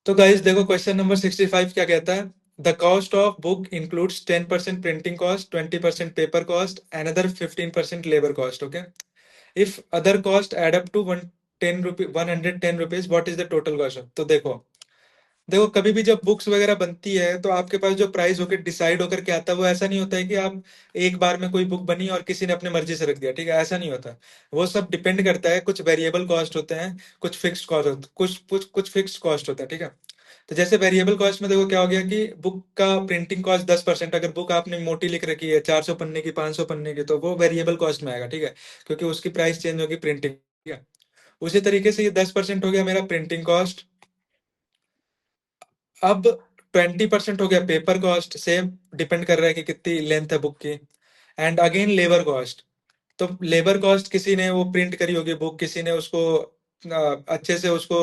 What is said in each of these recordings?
तो गाइस देखो question number 65 क्या कहता है। The cost of book includes 10% printing cost, 20% paper cost, another 15% labour cost. Okay, if other cost add up to 110 rupees, what is the total cost? तो देखो देखो कभी भी जब बुक्स वगैरह बनती है तो आपके पास जो प्राइस होकर डिसाइड होकर के आता है वो ऐसा नहीं होता है कि आप एक बार में कोई बुक बनी और किसी ने अपने मर्जी से रख दिया, ठीक है, ऐसा नहीं होता। वो सब डिपेंड करता है, कुछ वेरिएबल कॉस्ट होते हैं, कुछ फिक्स्ड कॉस्ट होते कुछ फिक्स्ड कॉस्ट होता है, ठीक है। तो जैसे वेरिएबल कॉस्ट में देखो क्या हो गया कि बुक का प्रिंटिंग कॉस्ट 10%, अगर बुक आपने मोटी लिख रखी है 400 पन्ने की, 500 पन्ने की, तो वो वेरिएबल कॉस्ट में आएगा, ठीक है, क्योंकि उसकी प्राइस चेंज होगी प्रिंटिंग, ठीक है। उसी तरीके से ये 10% हो गया मेरा प्रिंटिंग कॉस्ट। अब 20% हो गया पेपर कॉस्ट, सेम डिपेंड कर रहा है कि कितनी लेंथ है बुक की। And again labour cost. तो लेबर कॉस्ट, किसी ने वो प्रिंट करी होगी बुक, किसी ने उसको अच्छे से उसको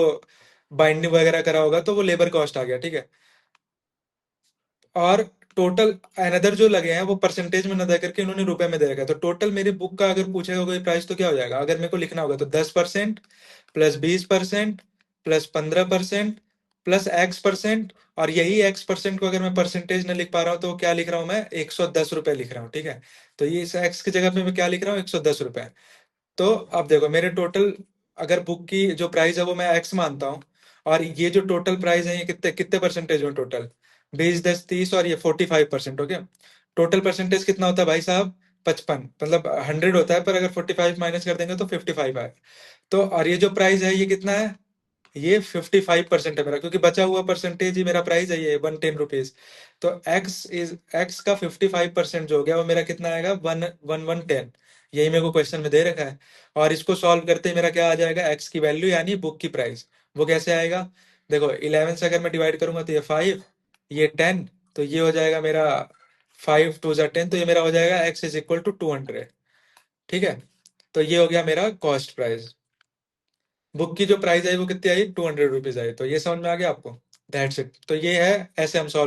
बाइंडिंग वगैरह करा होगा, तो वो लेबर कॉस्ट आ गया, ठीक है। और टोटल अनदर जो लगे हैं वो परसेंटेज में ना दे करके उन्होंने रुपए में दे रखा है। तो टोटल मेरी बुक का अगर पूछेगा कोई प्राइस तो क्या हो जाएगा, अगर मेरे को लिखना होगा तो 10% प्लस 20% प्लस 15% प्लस एक्स% और यही एक्स% को अगर मैं परसेंटेज में लिख पा रहा हूँ तो क्या लिख रहा हूँ मैं, 110 रुपए लिख रहा हूँ, ठीक है। तो ये इस एक्स की जगह पे मैं क्या लिख रहा हूँ, 110 रुपए। तो अब देखो मेरे टोटल, अगर बुक की जो प्राइस है वो मैं एक्स मानता हूँ, और ये जो टोटल प्राइस है ये कितने कितने परसेंटेज में, टोटल 20 10 30 और ये 45%। ओके, टोटल परसेंटेज कितना होता है भाई साहब, 55, मतलब 100 होता है, पर अगर 45 माइनस कर देंगे तो 55 है। तो और ये जो प्राइस है ये कितना है, ये 55% है मेरा, क्योंकि बचा हुआ परसेंटेज ही मेरा प्राइस है, ये 110 रुपीज। तो एक्स का 55% जो हो गया वो मेरा कितना आएगा, 1 1 1 10। यही मेरे को क्वेश्चन में दे रखा है। और इसको सॉल्व करते ही मेरा क्या आ जाएगा, एक्स की वैल्यू यानी बुक की प्राइस। वो कैसे आएगा, देखो 11 से अगर मैं डिवाइड करूंगा तो ये 5, ये 10, तो ये हो जाएगा मेरा 5 2 10, तो ये मेरा हो जाएगा एक्स इज इक्वल टू 200, ठीक है। तो ये हो गया मेरा कॉस्ट प्राइस। बुक की जो प्राइस आई वो कितनी आई, 200 रुपीज आई। तो ये समझ में आ गया आपको, दैट्स इट। तो ये है, ऐसे हम सॉल्व